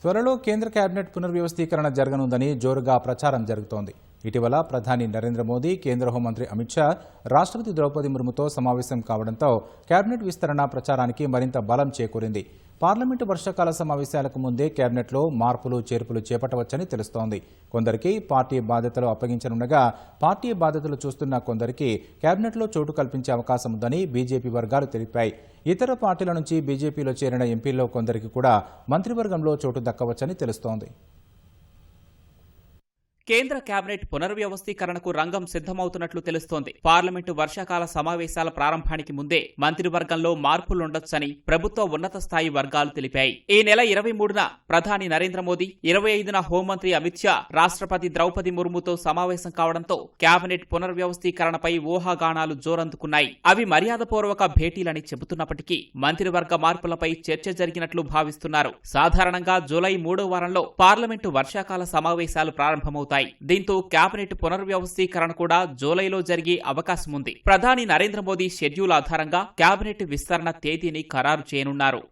త్వరలో కేంద్ర కేబినెట్ పునర్వ్యవస్థీకరణ జరగనుందని జోరుగా ప్రచారం జరుగుతోంది. ఇటీవల ప్రధాని నరేంద్ర మోదీ, కేంద్ర హోంమంత్రి అమిత్ షా రాష్ట్రపతి ద్రౌపది ముర్ముతో సమావేశం కావడంతో కేబినెట్ విస్తరణ ప్రచారానికి మరింత బలం చేకూరింది. పార్లమెంటు వర్షాకాల సమావేశాలకు ముందే కేబినెట్లో మార్పులు చేర్పులు చేపట్టవచ్చని తెలుస్తోంది. కొందరికి పార్టీ బాధ్యతలు అప్పగించనుండగా పార్టీ బాధ్యతలు చూస్తున్న కొందరికి కేబినెట్లో చోటు కల్పించే అవకాశం ఉందని బీజేపీ వర్గాలు తెలిపాయి. ఇతర పార్టీల నుంచి బీజేపీలో చేరిన ఎంపీల్లో కొందరికి కూడా మంత్రివర్గంలో చోటు దక్కవచ్చని తెలుస్తోంది. కేంద్ర కేబినెట్ పునర్వ్యవస్థీకరణకు రంగం సిద్ధమవుతున్నట్లు తెలుస్తోంది. పార్లమెంటు వర్షాకాల సమావేశాల ప్రారంభానికి ముందే మంత్రివర్గంలో మార్పులుండొచ్చని ప్రభుత్వ ఉన్నత స్థాయి వర్గాలు తెలిపాయి. ఈ నెల 23న ప్రధాని నరేంద్ర మోదీ, 25న హోంమంత్రి అమిత్ షా రాష్ట్రపతి ద్రౌపది ముర్ముతో సమావేశం కావడంతో కేబినెట్ పునర్వ్యవస్థీకరణపై ఊహాగానాలు జోరందుకున్నాయి. అవి మర్యాదపూర్వక భేటీలని చెబుతున్నప్పటికీ మంత్రివర్గ మార్పులపై చర్చ జరిగినట్లు భావిస్తున్నారు. సాధారణంగా జూలై 3వ వారంలో పార్లమెంటు వర్షాకాల సమావేశాలు ప్రారంభమవుతాయి. దీంతో కేబినెట్ పునర్వ్యవస్థీకరణ కూడా జూలైలో జరిగే అవకాశం ఉంది. ప్రధాని నరేంద్ర మోదీ షెడ్యూల్ ఆధారంగా కేబినెట్ విస్తరణ తేదీని ఖరారు చేయనున్నారు.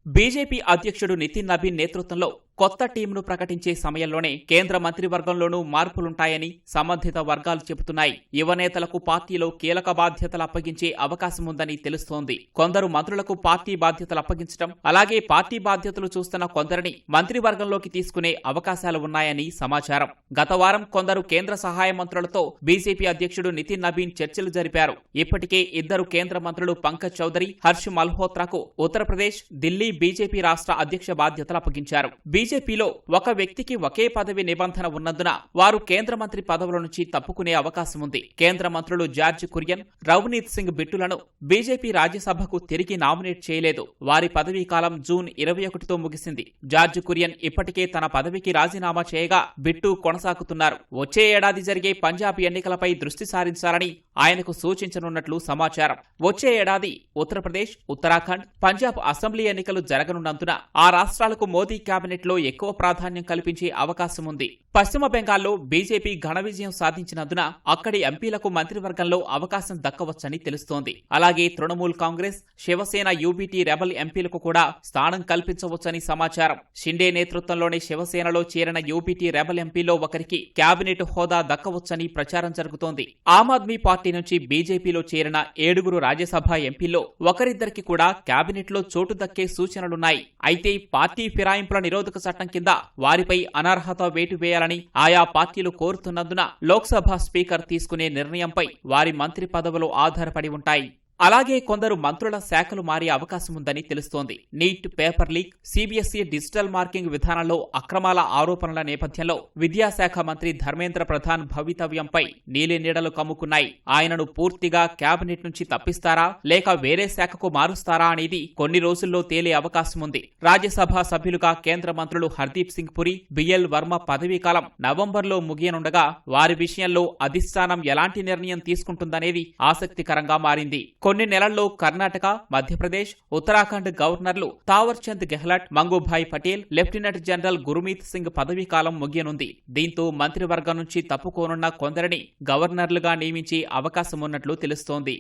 బీజేపీ అధ్యక్షుడు నితిన్ నబీన్ నేతృత్వంలో కొత్త టీంను ప్రకటించే సమయంలోనే కేంద్ర మంత్రివర్గంలోనూ మార్పులుంటాయని సంబంధిత వర్గాలు చెబుతున్నాయి. యువ నేతలకు పార్టీలో కీలక బాధ్యతలు అప్పగించే అవకాశం ఉందని తెలుస్తోంది. కొందరు మంత్రులకు పార్టీ బాధ్యతలు అప్పగించడం, అలాగే పార్టీ బాధ్యతలు చూస్తున్న కొందరిని మంత్రివర్గంలోకి తీసుకునే అవకాశాలు ఉన్నాయని సమాచారం. గత వారం కొందరు కేంద్ర సహాయ మంత్రులతో బీజేపీ అధ్యక్షుడు నితిన్ నబీన్ చర్చలు జరిపారు. ఇప్పటికే ఇద్దరు కేంద్ర మంత్రులు పంకజ్ చౌదరి, హర్ష్ మల్హోత్రాకు ఉత్తరప్రదేశ్, ఢిల్లీ బీజేపీ రాష్ట్ర అధ్యక్ష బాధ్యతలు అప్పగించారు. బీజేపీలో ఒక వ్యక్తికి ఒకే పదవి నిబంధన ఉన్నందున వారు కేంద్ర మంత్రి పదవుల నుంచి తప్పుకునే అవకాశం ఉంది. కేంద్ర మంత్రులు జార్జ్ కురియన్, రవ్నీత్ సింగ్ బిట్టులను బీజేపీ రాజ్యసభకు తిరిగి నామినేట్ చేయలేదు. వారి పదవీ కాలం జూన్ 21తో ముగిసింది. జార్జ్ కురియన్ ఇప్పటికే తన పదవికి రాజీనామా చేయగా బిట్టు కొనసాగుతున్నారు. వచ్చే ఏడాది జరిగే పంజాబ్ ఎన్నికలపై దృష్టి సారించాలని ఆయనకు సూచించనున్నట్లు సమాచారం. వచ్చే ఏడాది ఉత్తరప్రదేశ్, ఉత్తరాఖండ్, పంజాబ్ అసెంబ్లీ ఎన్నికలు జరగనున్నందున ఆ రాష్ట్రాలకు మోదీ కేబినెట్లో ఎక్కువ ప్రాధాన్యం కల్పించే అవకాశం ఉంది. పశ్చిమ బెంగాల్లో బీజేపీ ఘన విజయం సాధించినందున అక్కడి ఎంపీలకు మంత్రివర్గంలో అవకాశం దక్కవచ్చని తెలుస్తోంది. అలాగే తృణమూల్ కాంగ్రెస్, శివసేన, యూబీటీ రెబల్ ఎంపీలకు కూడా స్థానం కల్పించవచ్చని సమాచారం. షిండే నేతృత్వంలోని శివసేనలో చేరిన యూబీటీ రెబల్ ఎంపీలో ఒకరికి కేబినెట్ హోదా దక్కవచ్చని ప్రచారం జరుగుతోంది. ఆమ్ ఆద్మీ పార్టీ నుంచి బీజేపీలో చేరిన 7 రాజ్యసభ ఎంపీల్లో ఒకరిద్దరికి కూడా కేబినెట్లో చోటు దక్కే సూచనలున్నాయి. అయితే పార్టీ ఫిరాయింపుల నిరోధక చట్టం కింద వారిపై అనర్హత వేటు వేయాలని ఆయా పార్టీలు కోరుతున్నందున లోక్సభ స్పీకర్ తీసుకునే నిర్ణయంపై వారి మంత్రి పదవులు ఆధారపడి ఉంటాయి. అలాగే కొందరు మంత్రుల శాఖలు మారే అవకాశం ఉందని తెలుస్తోంది. Neat paper leak, CBSE digital marking విధానంలో అక్రమాల ఆరోపణల నేపథ్యంలో విద్యాశాఖ మంత్రి ధర్మేంద్ర ప్రధాన్ భవితవ్యంపై నీలి నీడలు కమ్ముకున్నాయి. ఆయనను పూర్తిగా కేబినెట్ నుంచి తప్పిస్తారా లేక వేరే శాఖకు మారుస్తారా అనేది కొన్ని రోజుల్లో తేలే అవకాశం ఉంది. రాజ్యసభ సభ్యులుగా కేంద్ర మంత్రులు హర్దీప్ సింగ్ పురి, బిఎల్ వర్మ పదవీకాలం నవంబర్లో ముగియనుండగా వారి విషయంలో అధిష్టానం ఎలాంటి నిర్ణయం తీసుకుంటుందనేది ఆసక్తికరంగా మారింది. కొన్ని నెలల్లో కర్ణాటక, మధ్యప్రదేశ్, ఉత్తరాఖండ్ గవర్నర్లు తావర్ చంద్ గెహ్లాట్, మంగూభాయ్ పటేల్, లెఫ్టినెంట్ జనరల్ గురుమీత్ సింగ్ పదవీకాలం ముగియనుంది. దీంతో మంత్రివర్గం నుంచి తప్పుకోనున్న కొందరిని గవర్నర్లుగా నియమించే అవకాశం ఉన్నట్లు తెలుస్తోంది.